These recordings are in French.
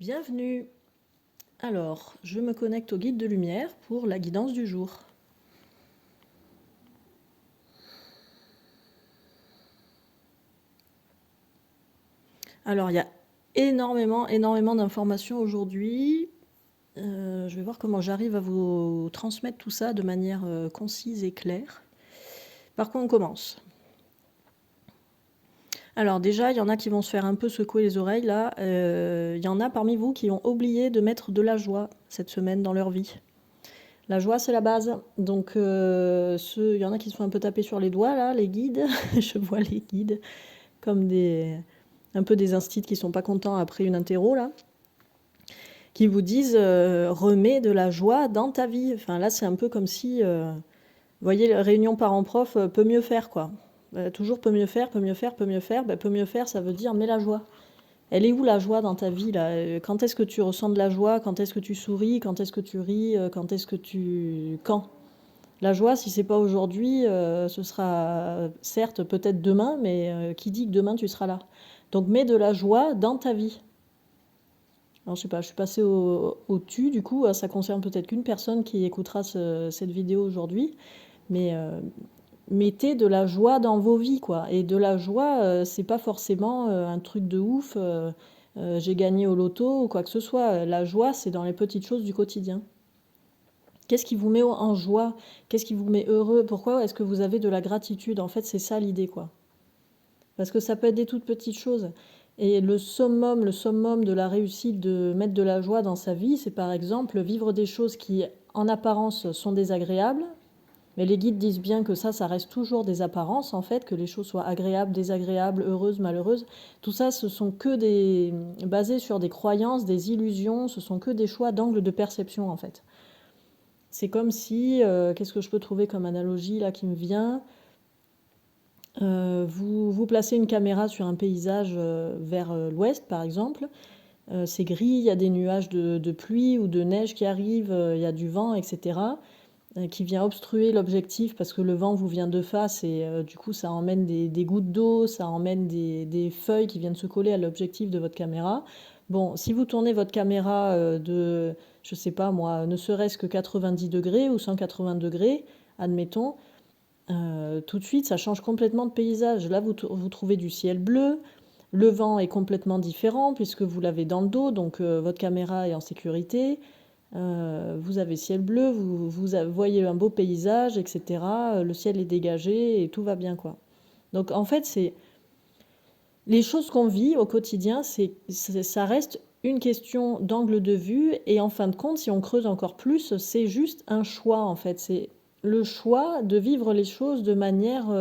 Bienvenue. Alors, je me connecte au guide de lumière pour la guidance du jour. Alors, il y a énormément d'informations aujourd'hui. Je vais voir comment j'arrive à vous transmettre tout ça de manière concise et claire. Par quoi on commence? Alors déjà, il y en a qui vont se faire un peu secouer les oreilles là. Il y en a parmi vous qui ont oublié de mettre de la joie cette semaine dans leur vie. La joie, c'est la base. Donc, il y en a qui se font un peu taper sur les doigts là, les guides. Je vois les guides comme un peu des instits qui sont pas contents après une interro là, qui vous disent remets de la joie dans ta vie. Enfin là, c'est un peu comme si, vous voyez, la réunion parents-prof peut mieux faire quoi. Toujours peut mieux faire, peut mieux faire, peut mieux faire. Peut mieux faire, ça veut dire mets la joie. Elle est où la joie dans ta vie là? Quand est-ce que tu ressens de la joie? Quand est-ce que tu souris? Quand est-ce que tu ris? Quand est-ce que tu... Quand? La joie, si c'est pas aujourd'hui, ce sera certes peut-être demain, mais qui dit que demain tu seras là? Donc mets de la joie dans ta vie. Alors je sais pas, je suis passée au tu, du coup, ça concerne peut-être qu'une personne qui écoutera cette vidéo aujourd'hui, mais mettez de la joie dans vos vies, quoi. Et de la joie, c'est pas forcément un truc de ouf, j'ai gagné au loto ou quoi que ce soit. La joie, c'est dans les petites choses du quotidien. Qu'est-ce qui vous met en joie? Qu'est-ce qui vous met heureux? Pourquoi est-ce que vous avez de la gratitude? En fait, c'est ça l'idée, quoi. Parce que ça peut être des toutes petites choses. Et le summum de la réussite de mettre de la joie dans sa vie, c'est par exemple vivre des choses qui, en apparence, sont désagréables. Mais les guides disent bien que ça reste toujours des apparences, en fait, que les choses soient agréables, désagréables, heureuses, malheureuses. Tout ça, ce sont que basés sur des croyances, des illusions, ce sont que des choix d'angle de perception, en fait. C'est comme si, qu'est-ce que je peux trouver comme analogie là qui me vient? Vous placez une caméra sur un paysage vers l'ouest, par exemple. C'est gris, il y a des nuages de pluie ou de neige qui arrivent, il y a du vent, etc., qui vient obstruer l'objectif parce que le vent vous vient de face et du coup ça emmène des gouttes d'eau, ça emmène des feuilles qui viennent se coller à l'objectif de votre caméra. Bon, si vous tournez votre caméra je sais pas moi, ne serait-ce que 90 degrés ou 180 degrés, admettons, tout de suite, ça change complètement de paysage. Là, vous trouvez du ciel bleu, le vent est complètement différent puisque vous l'avez dans le dos, donc votre caméra est en sécurité. Vous avez ciel bleu, vous voyez un beau paysage, etc. Le ciel est dégagé et tout va bien, quoi. Donc en fait, c'est les choses qu'on vit au quotidien, ça reste une question d'angle de vue et en fin de compte, si on creuse encore plus, c'est juste un choix en fait. C'est le choix de vivre les choses de manière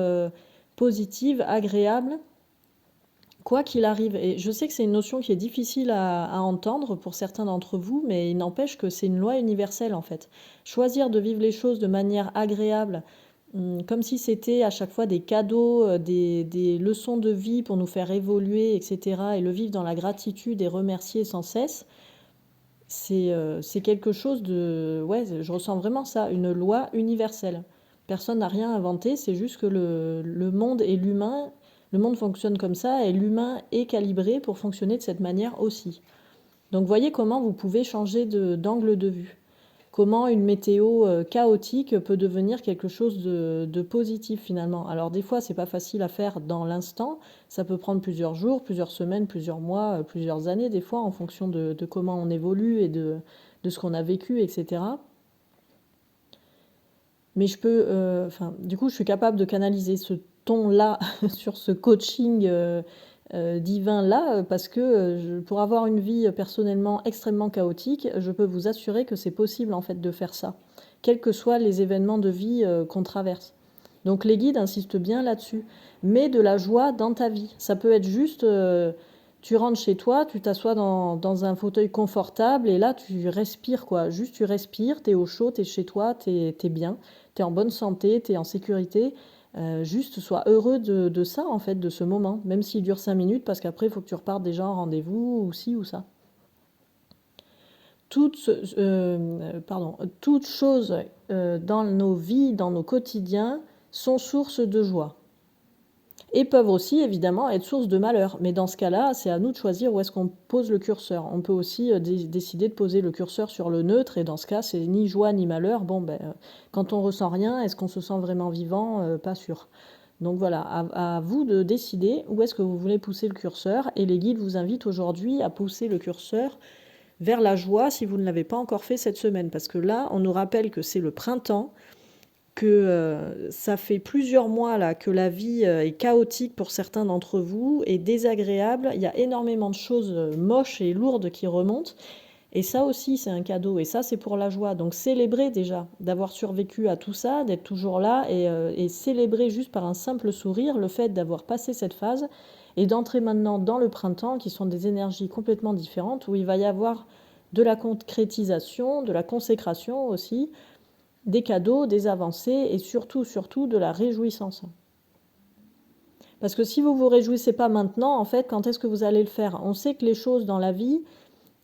positive, agréable, quoi qu'il arrive. Et je sais que c'est une notion qui est difficile à entendre pour certains d'entre vous, mais il n'empêche que c'est une loi universelle en fait. Choisir de vivre les choses de manière agréable, comme si c'était à chaque fois des cadeaux, des leçons de vie pour nous faire évoluer, etc., et le vivre dans la gratitude et remercier sans cesse, c'est quelque chose de... Ouais, je ressens vraiment ça, une loi universelle. Personne n'a rien inventé, c'est juste que le monde et l'humain, le monde fonctionne comme ça, et l'humain est calibré pour fonctionner de cette manière aussi. Donc voyez comment vous pouvez changer d'angle de vue. Comment une météo chaotique peut devenir quelque chose de positif finalement. Alors des fois, c'est pas facile à faire dans l'instant. Ça peut prendre plusieurs jours, plusieurs semaines, plusieurs mois, plusieurs années des fois en fonction de comment on évolue et de ce qu'on a vécu, etc. Mais du coup, je suis capable de canaliser ce ton-là sur ce coaching divin-là, parce que pour avoir une vie personnellement extrêmement chaotique, je peux vous assurer que c'est possible en fait de faire ça, quels que soient les événements de vie qu'on traverse. Donc les guides insistent bien là-dessus. Mets de la joie dans ta vie. Ça peut être juste, tu rentres chez toi, tu t'assois dans un fauteuil confortable et là tu respires quoi. Juste tu respires, t'es au chaud, t'es chez toi, t'es bien, t'es en bonne santé, t'es en sécurité. Juste sois heureux de ça en fait, de ce moment, même s'il dure 5 minutes parce qu'après il faut que tu repartes déjà en rendez-vous ou ci ou ça. Toutes choses dans nos vies, dans nos quotidiens, sont source de joie. et peuvent aussi évidemment être source de malheur. Mais dans ce cas-là, c'est à nous de choisir où est-ce qu'on pose le curseur. On peut aussi décider de poser le curseur sur le neutre, et dans ce cas, c'est ni joie ni malheur. Bon, quand on ressent rien, est-ce qu'on se sent vraiment vivant? Pas sûr. Donc voilà, à vous de décider où est-ce que vous voulez pousser le curseur, et les guides vous invitent aujourd'hui à pousser le curseur vers la joie si vous ne l'avez pas encore fait cette semaine, parce que là, on nous rappelle que c'est le printemps, que ça fait plusieurs mois là que la vie est chaotique pour certains d'entre vous et désagréable. Il y a énormément de choses moches et lourdes qui remontent. Et ça aussi, c'est un cadeau. Et ça, c'est pour la joie. Donc célébrez déjà d'avoir survécu à tout ça, d'être toujours là, et célébrez juste par un simple sourire le fait d'avoir passé cette phase et d'entrer maintenant dans le printemps, qui sont des énergies complètement différentes, où il va y avoir de la concrétisation, de la consécration aussi, des cadeaux, des avancées et surtout, surtout de la réjouissance. Parce que si vous ne vous réjouissez pas maintenant, en fait, quand est-ce que vous allez le faire? On sait que les choses dans la vie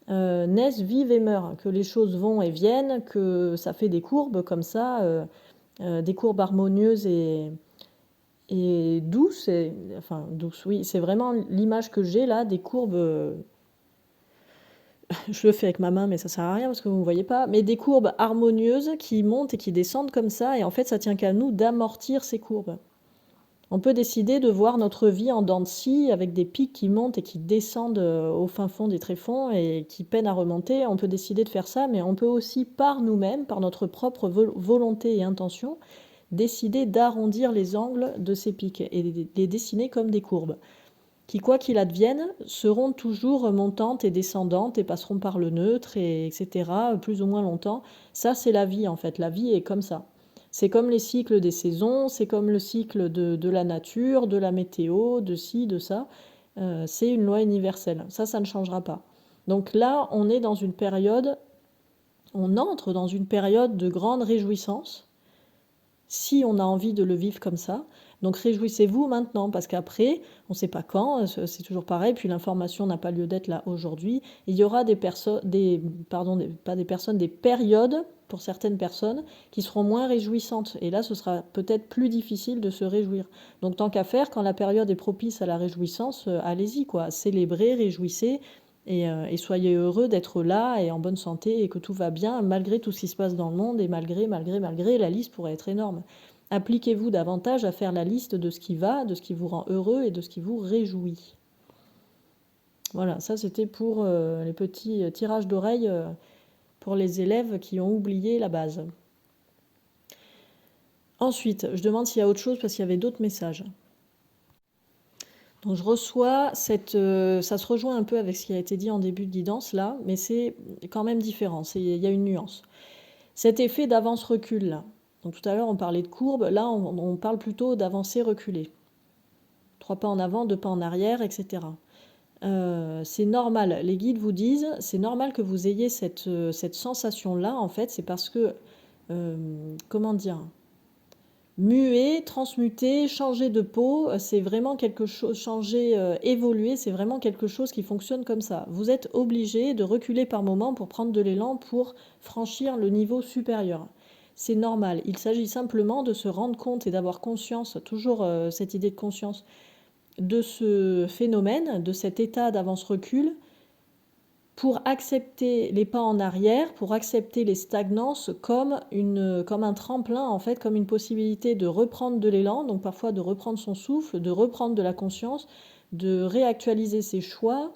naissent, vivent et meurent, que les choses vont et viennent, que ça fait des courbes comme ça, des courbes harmonieuses et douces, enfin douces, oui, c'est vraiment l'image que j'ai là, des courbes. Je le fais avec ma main, mais ça sert à rien parce que vous ne me voyez pas, mais des courbes harmonieuses qui montent et qui descendent comme ça, et en fait, ça tient qu'à nous d'amortir ces courbes. On peut décider de voir notre vie en dents de scie, avec des pics qui montent et qui descendent au fin fond des tréfonds et qui peinent à remonter. On peut décider de faire ça, mais on peut aussi, par nous-mêmes, par notre propre volonté et intention, décider d'arrondir les angles de ces pics et les dessiner comme des courbes, qui, quoi qu'il advienne, seront toujours montantes et descendantes et passeront par le neutre, etc., plus ou moins longtemps. Ça, c'est la vie, en fait. La vie est comme ça. C'est comme les cycles des saisons, c'est comme le cycle de la nature, de la météo, de ci, de ça. C'est une loi universelle. Ça ne changera pas. Donc là, on est dans une période, on entre dans une période de grande réjouissance, si on a envie de le vivre comme ça. Donc réjouissez-vous maintenant, parce qu'après, on ne sait pas quand, c'est toujours pareil, puis l'information n'a pas lieu d'être là aujourd'hui. Il y aura des périodes, pour certaines personnes, qui seront moins réjouissantes. Et là, ce sera peut-être plus difficile de se réjouir. Donc tant qu'à faire, quand la période est propice à la réjouissance, allez-y, quoi. Célébrez, réjouissez, et soyez heureux d'être là et en bonne santé et que tout va bien, malgré tout ce qui se passe dans le monde, et malgré, la liste pourrait être énorme. Appliquez-vous davantage à faire la liste de ce qui va, de ce qui vous rend heureux et de ce qui vous réjouit. Voilà, ça c'était pour les petits tirages d'oreilles pour les élèves qui ont oublié la base. Ensuite, je demande s'il y a autre chose parce qu'il y avait d'autres messages. Donc je reçois ça se rejoint un peu avec ce qui a été dit en début de guidance là, mais c'est quand même différent, il y a une nuance. Cet effet d'avance-recul là, donc tout à l'heure on parlait de courbe, là on parle plutôt d'avancer-reculer. 3 pas en avant, 2 pas en arrière, etc. C'est normal, les guides vous disent, c'est normal que vous ayez cette sensation-là, en fait, c'est parce que, comment dire, muer, transmuter, changer de peau, c'est vraiment quelque chose, changer, évoluer, c'est vraiment quelque chose qui fonctionne comme ça. Vous êtes obligé de reculer par moment pour prendre de l'élan, pour franchir le niveau supérieur. C'est normal. Il s'agit simplement de se rendre compte et d'avoir conscience, toujours cette idée de conscience, de ce phénomène, de cet état d'avance-recul, pour accepter les pas en arrière, pour accepter les stagnances comme un tremplin, en fait, comme une possibilité de reprendre de l'élan, donc parfois de reprendre son souffle, de reprendre de la conscience, de réactualiser ses choix,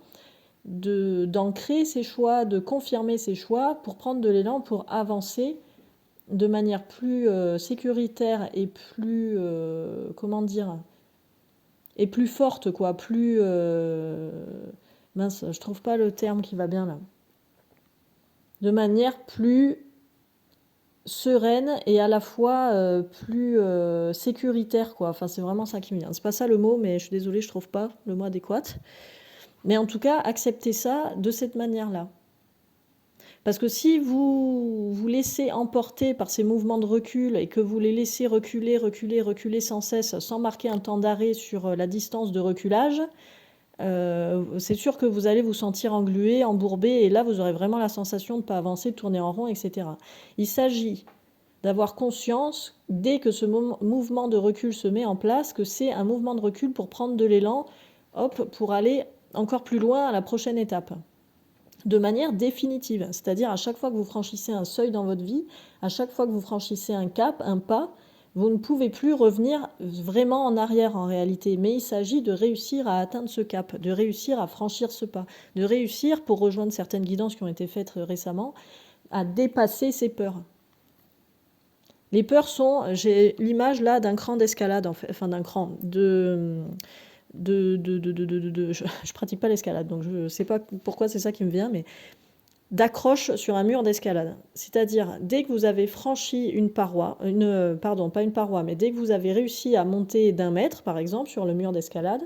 d'ancrer ses choix, de confirmer ses choix, pour prendre de l'élan, pour avancer de manière plus sécuritaire et plus, comment dire, et plus forte, quoi, plus... mince, je trouve pas le terme qui va bien là. De manière plus sereine et à la fois plus sécuritaire, quoi. Enfin, c'est vraiment ça qui me vient. C'est pas ça le mot, mais je suis désolée, je trouve pas le mot adéquat. Mais en tout cas, acceptez ça de cette manière-là. Parce que si vous vous laissez emporter par ces mouvements de recul et que vous les laissez reculer, reculer, reculer sans cesse, sans marquer un temps d'arrêt sur la distance de reculage, c'est sûr que vous allez vous sentir englué, embourbé, et là vous aurez vraiment la sensation de ne pas avancer, de tourner en rond, etc. Il s'agit d'avoir conscience, dès que ce mouvement de recul se met en place, que c'est un mouvement de recul pour prendre de l'élan, hop, pour aller encore plus loin à la prochaine étape. De manière définitive, c'est-à-dire à chaque fois que vous franchissez un seuil dans votre vie, à chaque fois que vous franchissez un cap, un pas, vous ne pouvez plus revenir vraiment en arrière en réalité, mais il s'agit de réussir à atteindre ce cap, de réussir à franchir ce pas, de réussir, pour rejoindre certaines guidances qui ont été faites récemment, à dépasser ses peurs. Les peurs sont, j'ai l'image là d'un cran d'escalade, enfin d'un cran, je pratique pas l'escalade, donc je ne sais pas pourquoi c'est ça qui me vient, mais d'accroche sur un mur d'escalade. C'est-à-dire, dès que vous avez franchi une paroi, pardon, pas une paroi, mais dès que vous avez réussi à monter d'1 mètre, par exemple, sur le mur d'escalade,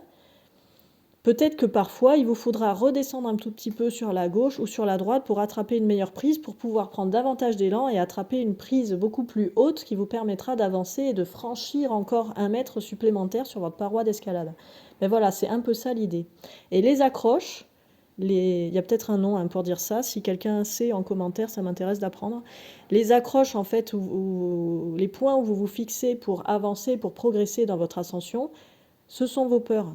peut-être que parfois, il vous faudra redescendre un tout petit peu sur la gauche ou sur la droite pour attraper une meilleure prise, pour pouvoir prendre davantage d'élan et attraper une prise beaucoup plus haute qui vous permettra d'avancer et de franchir encore 1 mètre supplémentaire sur votre paroi d'escalade. Mais voilà, c'est un peu ça l'idée. Et les accroches, il y a peut-être un nom pour dire ça, si quelqu'un sait en commentaire, ça m'intéresse d'apprendre. Les accroches, en fait, les points où vous vous fixez pour avancer, pour progresser dans votre ascension, ce sont vos peurs.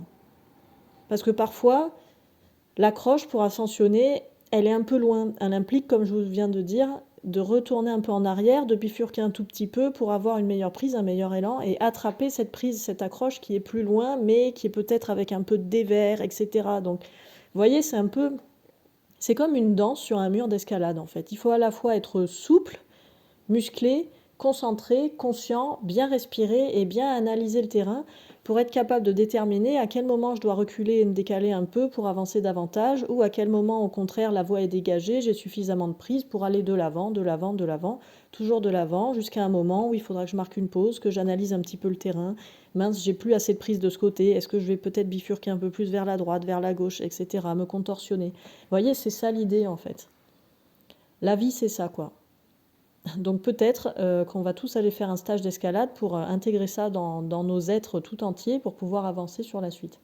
Parce que parfois, l'accroche pour ascensionner, elle est un peu loin. Elle implique, comme je vous viens de dire, de retourner un peu en arrière, de bifurquer un tout petit peu pour avoir une meilleure prise, un meilleur élan, et attraper cette prise, cette accroche qui est plus loin, mais qui est peut-être avec un peu de dévers, etc. Donc, vous voyez, c'est comme une danse sur un mur d'escalade, en fait. Il faut à la fois être souple, musclé, concentré, conscient, bien respirer et bien analyser le terrain pour être capable de déterminer à quel moment je dois reculer et me décaler un peu pour avancer davantage, ou à quel moment, au contraire, la voie est dégagée, j'ai suffisamment de prise pour aller de l'avant, de l'avant, de l'avant, toujours de l'avant, jusqu'à un moment où il faudra que je marque une pause, que j'analyse un petit peu le terrain. Mince, j'ai plus assez de prise de ce côté, est-ce que je vais peut-être bifurquer un peu plus vers la droite, vers la gauche, etc., me contorsionner. Vous voyez, c'est ça l'idée, en fait. La vie, c'est ça, quoi. Donc peut-être qu'on va tous aller faire un stage d'escalade pour intégrer ça dans nos êtres tout entiers pour pouvoir avancer sur la suite.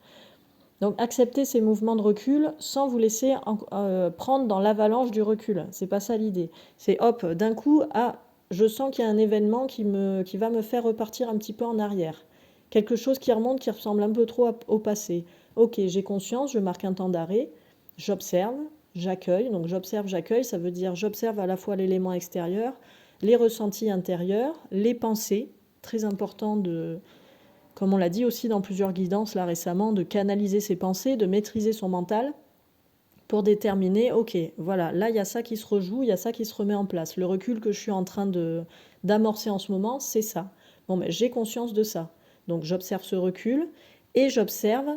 Donc accepter ces mouvements de recul sans vous laisser prendre dans l'avalanche du recul. C'est pas ça l'idée. C'est hop, d'un coup, je sens qu'il y a un événement qui va me faire repartir un petit peu en arrière. Quelque chose qui remonte, qui ressemble un peu trop au passé. Ok, j'ai conscience, je marque un temps d'arrêt, j'observe, j'accueille. Donc j'observe, j'accueille, ça veut dire j'observe à la fois l'élément extérieur, les ressentis intérieurs, les pensées, très important comme on l'a dit aussi dans plusieurs guidances là récemment, de canaliser ses pensées, de maîtriser son mental pour déterminer, ok, voilà, là il y a ça qui se rejoue, il y a ça qui se remet en place. Le recul que je suis en train d'amorcer en ce moment, c'est ça. Bon, mais j'ai conscience de ça. Donc j'observe ce recul et j'observe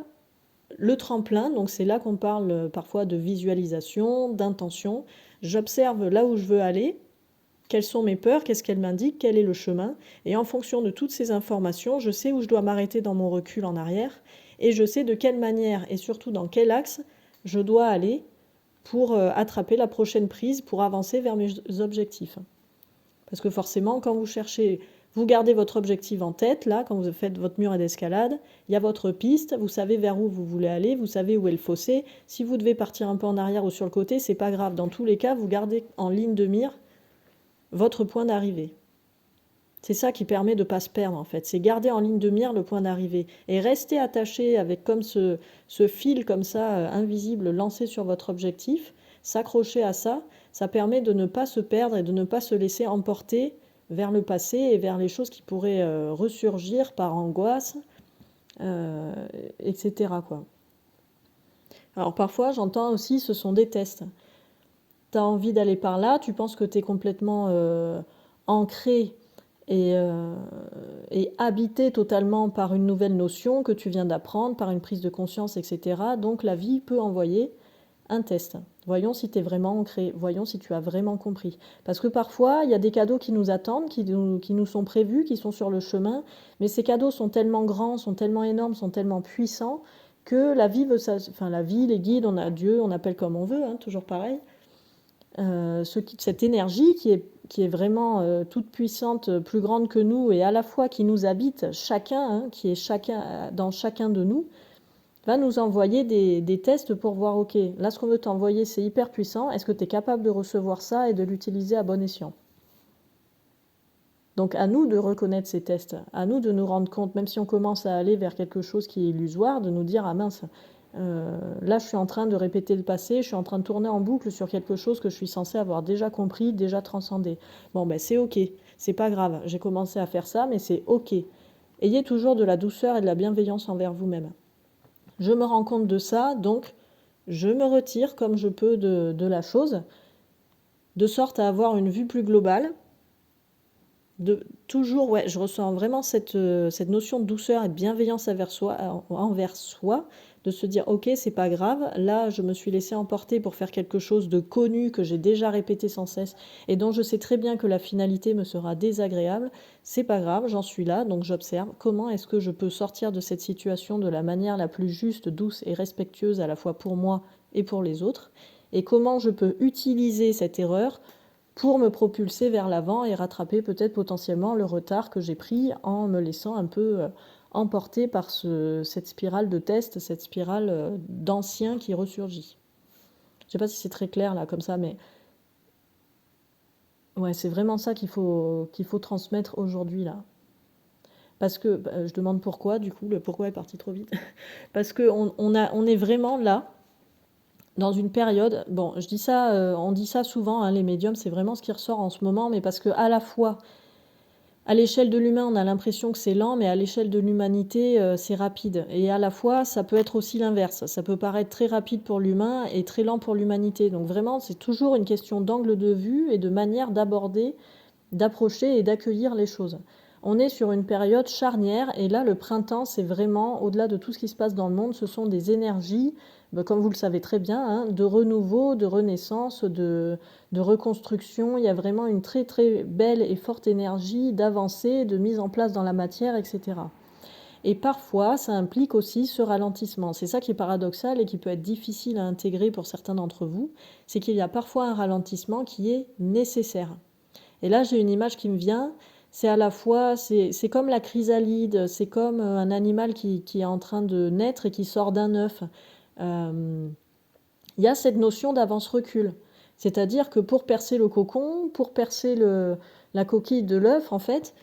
le tremplin, donc c'est là qu'on parle parfois de visualisation, d'intention. J'observe là où je veux aller, quelles sont mes peurs, qu'est-ce qu'elles m'indiquent, quel est le chemin. Et en fonction de toutes ces informations, je sais où je dois m'arrêter dans mon recul en arrière et je sais de quelle manière et surtout dans quel axe je dois aller pour attraper la prochaine prise, pour avancer vers mes objectifs. Parce que forcément, quand vous gardez votre objectif en tête, là, quand vous faites votre mur d'escalade, il y a votre piste, vous savez vers où vous voulez aller, vous savez où est le fossé. Si vous devez partir un peu en arrière ou sur le côté, c'est pas grave. Dans tous les cas, vous gardez en ligne de mire votre point d'arrivée. C'est ça qui permet de ne pas se perdre, en fait. C'est garder en ligne de mire le point d'arrivée. Et rester attaché avec comme ce fil comme ça, invisible, lancé sur votre objectif, s'accrocher à ça, ça permet de ne pas se perdre et de ne pas se laisser emporter vers le passé et vers les choses qui pourraient ressurgir par angoisse, etc., quoi. Alors parfois, j'entends aussi, ce sont des tests. Tu as envie d'aller par là, tu penses que tu es complètement ancré et habité totalement par une nouvelle notion que tu viens d'apprendre, par une prise de conscience, etc. Donc la vie peut envoyer un test. Voyons si tu es vraiment ancré, voyons si tu as vraiment compris. Parce que parfois, il y a des cadeaux qui nous attendent, qui nous sont prévus, qui sont sur le chemin, mais ces cadeaux sont tellement grands, sont tellement énormes, sont tellement puissants, que la vie veut ça, enfin la vie, les guides, on a Dieu, on appelle comme on veut, hein, toujours pareil. Cette énergie qui est vraiment toute puissante, plus grande que nous, et à la fois qui nous habite chacun, hein, qui est dans chacun de nous, va nous envoyer des tests pour voir, ok, là ce qu'on veut t'envoyer c'est hyper puissant, est-ce que tu es capable de recevoir ça et de l'utiliser à bon escient? Donc à nous de reconnaître ces tests, à nous de nous rendre compte, même si on commence à aller vers quelque chose qui est illusoire, de nous dire, ah mince, là je suis en train de répéter le passé, je suis en train de tourner en boucle sur quelque chose que je suis censée avoir déjà compris, déjà transcendé. Bon ben c'est ok, c'est pas grave, j'ai commencé à faire ça, mais c'est ok. Ayez toujours de la douceur et de la bienveillance envers vous-même. Je me rends compte de ça, donc je me retire comme je peux de la chose, de sorte à avoir une vue plus globale. Toujours, ouais, je ressens vraiment cette notion de douceur et de bienveillance envers soi, de se dire, ok, c'est pas grave, là, je me suis laissé emporter pour faire quelque chose de connu que j'ai déjà répété sans cesse et dont je sais très bien que la finalité me sera désagréable. C'est pas grave, j'en suis là, donc j'observe comment est-ce que je peux sortir de cette situation de la manière la plus juste, douce et respectueuse à la fois pour moi et pour les autres, et comment je peux utiliser cette erreur pour me propulser vers l'avant et rattraper peut-être potentiellement le retard que j'ai pris en me laissant un peu emporter par cette spirale de test, cette spirale d'ancien qui ressurgit. Je ne sais pas si c'est très clair là comme ça, mais ouais, c'est vraiment ça qu'il faut transmettre aujourd'hui là. Parce que je demande pourquoi, du coup, le pourquoi est parti trop vite. Parce qu'on on est vraiment là, dans une période, bon, je dis ça, on dit ça souvent, hein, les médiums, c'est vraiment ce qui ressort en ce moment, mais parce que à la fois, à l'échelle de l'humain, on a l'impression que c'est lent, mais à l'échelle de l'humanité, c'est rapide. Et à la fois, ça peut être aussi l'inverse. Ça peut paraître très rapide pour l'humain et très lent pour l'humanité. Donc vraiment, c'est toujours une question d'angle de vue et de manière d'aborder, d'approcher et d'accueillir les choses. On est sur une période charnière et là, le printemps, c'est vraiment, au-delà de tout ce qui se passe dans le monde, ce sont des énergies, comme vous le savez très bien, hein, de renouveau, de renaissance, de reconstruction. Il y a vraiment une très très belle et forte énergie d'avancée, de mise en place dans la matière, etc. Et parfois, ça implique aussi ce ralentissement. C'est ça qui est paradoxal et qui peut être difficile à intégrer pour certains d'entre vous, c'est qu'il y a parfois un ralentissement qui est nécessaire. Et là, j'ai une image qui me vient. C'est à la fois, c'est comme la chrysalide, c'est comme un animal qui est en train de naître et qui sort d'un œuf. Il y a cette notion d'avance-recul. C'est-à-dire que pour percer le cocon, pour percer la coquille de l'œuf, en fait,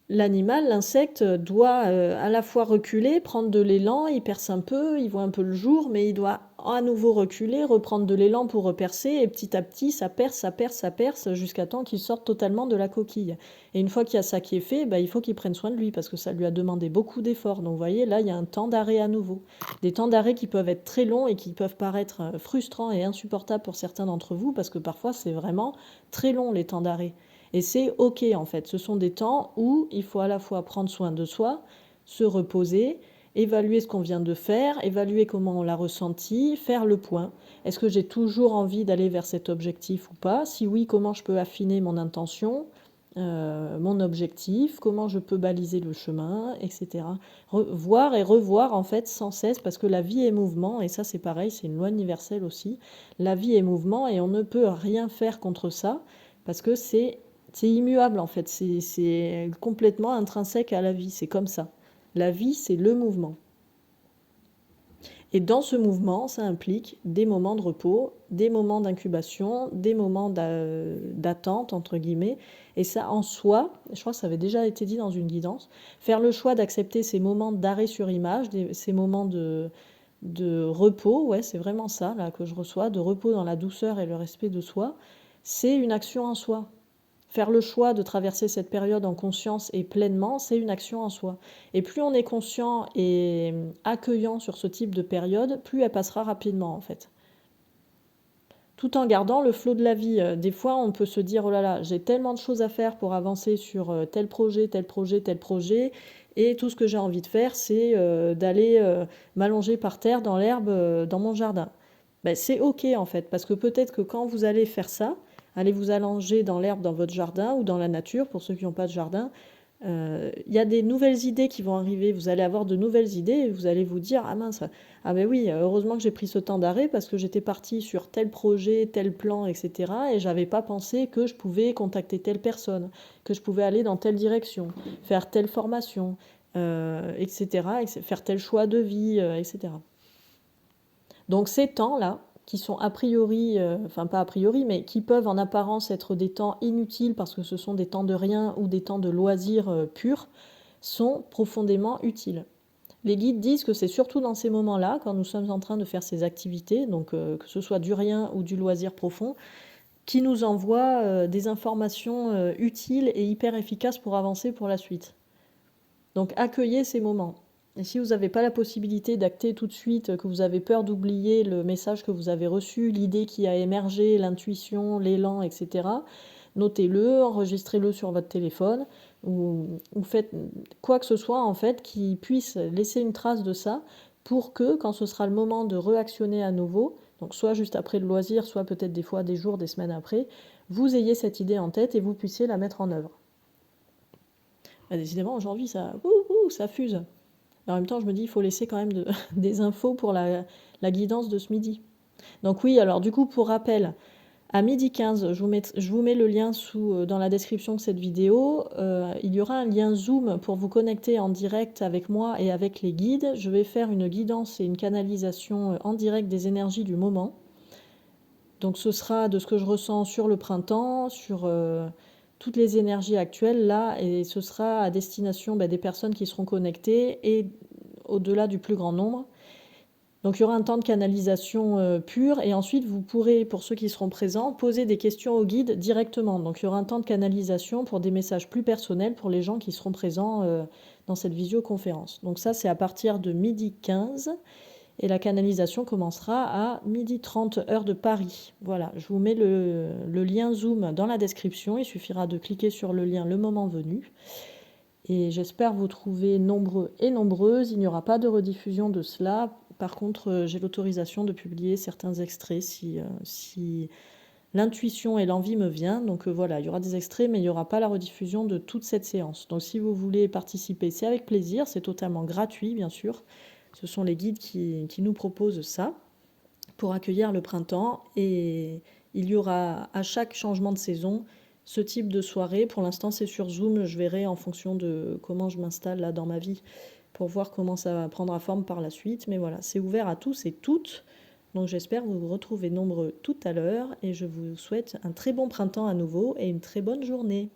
l'animal, l'insecte, doit à la fois reculer, prendre de l'élan, il perce un peu, il voit un peu le jour, mais il doit à nouveau reculer, reprendre de l'élan pour repercer, et petit à petit, ça perce, ça perce, ça perce, jusqu'à temps qu'il sorte totalement de la coquille. Et une fois qu'il y a ça qui est fait, bah, il faut qu'il prenne soin de lui, parce que ça lui a demandé beaucoup d'efforts. Donc vous voyez, là, il y a un temps d'arrêt à nouveau. Des temps d'arrêt qui peuvent être très longs et qui peuvent paraître frustrants et insupportables pour certains d'entre vous, parce que parfois, c'est vraiment très long, les temps d'arrêt. Et c'est ok en fait, ce sont des temps où il faut à la fois prendre soin de soi, se reposer, évaluer ce qu'on vient de faire, évaluer comment on l'a ressenti, faire le point. Est-ce que j'ai toujours envie d'aller vers cet objectif ou pas? Si oui, comment je peux affiner mon intention, mon objectif, comment je peux baliser le chemin, etc. Voir et revoir en fait sans cesse, parce que la vie est mouvement, et ça c'est pareil, c'est une loi universelle aussi. La vie est mouvement et on ne peut rien faire contre ça, parce que c'est immuable en fait, c'est complètement intrinsèque à la vie, c'est comme ça. La vie, c'est le mouvement. Et dans ce mouvement, ça implique des moments de repos, des moments d'incubation, des moments d'attente, entre guillemets. Et ça, en soi, je crois que ça avait déjà été dit dans une guidance, faire le choix d'accepter ces moments d'arrêt sur image, ces moments de repos, ouais, c'est vraiment ça là que je reçois, de repos dans la douceur et le respect de soi, c'est une action en soi. Faire le choix de traverser cette période en conscience et pleinement, c'est une action en soi. Et plus on est conscient et accueillant sur ce type de période, plus elle passera rapidement en fait. Tout en gardant le flot de la vie. Des fois, on peut se dire, oh là là, j'ai tellement de choses à faire pour avancer sur tel projet, tel projet, tel projet, et tout ce que j'ai envie de faire, c'est d'aller m'allonger par terre dans l'herbe dans mon jardin. Ben, c'est ok en fait, parce que peut-être que quand vous allez faire ça, allez vous allonger dans l'herbe dans votre jardin ou dans la nature, pour ceux qui n'ont pas de jardin, il y a des nouvelles idées qui vont arriver, vous allez avoir de nouvelles idées et vous allez vous dire, ah mince, ah ben oui, heureusement que j'ai pris ce temps d'arrêt parce que j'étais partie sur tel projet, tel plan, etc. Et j'avais pas pensé que je pouvais contacter telle personne, que je pouvais aller dans telle direction, faire telle formation, etc., faire tel choix de vie, etc. Donc ces temps-là, qui sont a priori, enfin pas a priori, mais qui peuvent en apparence être des temps inutiles parce que ce sont des temps de rien ou des temps de loisirs purs, sont profondément utiles. Les guides disent que c'est surtout dans ces moments-là, quand nous sommes en train de faire ces activités, donc que ce soit du rien ou du loisir profond, qui nous envoient des informations utiles et hyper efficaces pour avancer pour la suite. Donc accueillez ces moments. Et si vous n'avez pas la possibilité d'acter tout de suite, que vous avez peur d'oublier le message que vous avez reçu, l'idée qui a émergé, l'intuition, l'élan, etc., notez-le, enregistrez-le sur votre téléphone, ou faites quoi que ce soit en fait qui puisse laisser une trace de ça pour que quand ce sera le moment de réactionner à nouveau, donc soit juste après le loisir, soit peut-être des fois des jours, des semaines après, vous ayez cette idée en tête et vous puissiez la mettre en œuvre. Décidément, aujourd'hui, ça fuse. En même temps, je me dis, il faut laisser quand même des infos pour la guidance de ce midi. Donc oui, alors du coup, pour rappel, à 12h15, je vous mets le lien dans la description de cette vidéo. Il y aura un lien Zoom pour vous connecter en direct avec moi et avec les guides. Je vais faire une guidance et une canalisation en direct des énergies du moment. Donc ce sera de ce que je ressens sur le printemps, sur toutes les énergies actuelles là, et ce sera à destination des personnes qui seront connectées et au-delà du plus grand nombre. Donc il y aura un temps de canalisation pure et ensuite vous pourrez, pour ceux qui seront présents, poser des questions au guide directement. Donc il y aura un temps de canalisation pour des messages plus personnels pour les gens qui seront présents dans cette visioconférence. Donc ça c'est à partir de 12h15 et la canalisation commencera à 12h30 heure de Paris. Voilà, je vous mets le lien Zoom dans la description, il suffira de cliquer sur le lien le moment venu. Et j'espère vous trouver nombreux et nombreuses. Il n'y aura pas de rediffusion de cela. Par contre, j'ai l'autorisation de publier certains extraits si l'intuition et l'envie me viennent. Donc voilà, il y aura des extraits, mais il n'y aura pas la rediffusion de toute cette séance. Donc si vous voulez participer, c'est avec plaisir. C'est totalement gratuit, bien sûr. Ce sont les guides qui nous proposent ça pour accueillir le printemps. Et il y aura à chaque changement de saison ce type de soirée. Pour l'instant, c'est sur Zoom. Je verrai en fonction de comment je m'installe là dans ma vie pour voir comment ça va prendre forme par la suite. Mais voilà, c'est ouvert à tous et toutes. Donc j'espère vous retrouver nombreux tout à l'heure et je vous souhaite un très bon printemps à nouveau et une très bonne journée.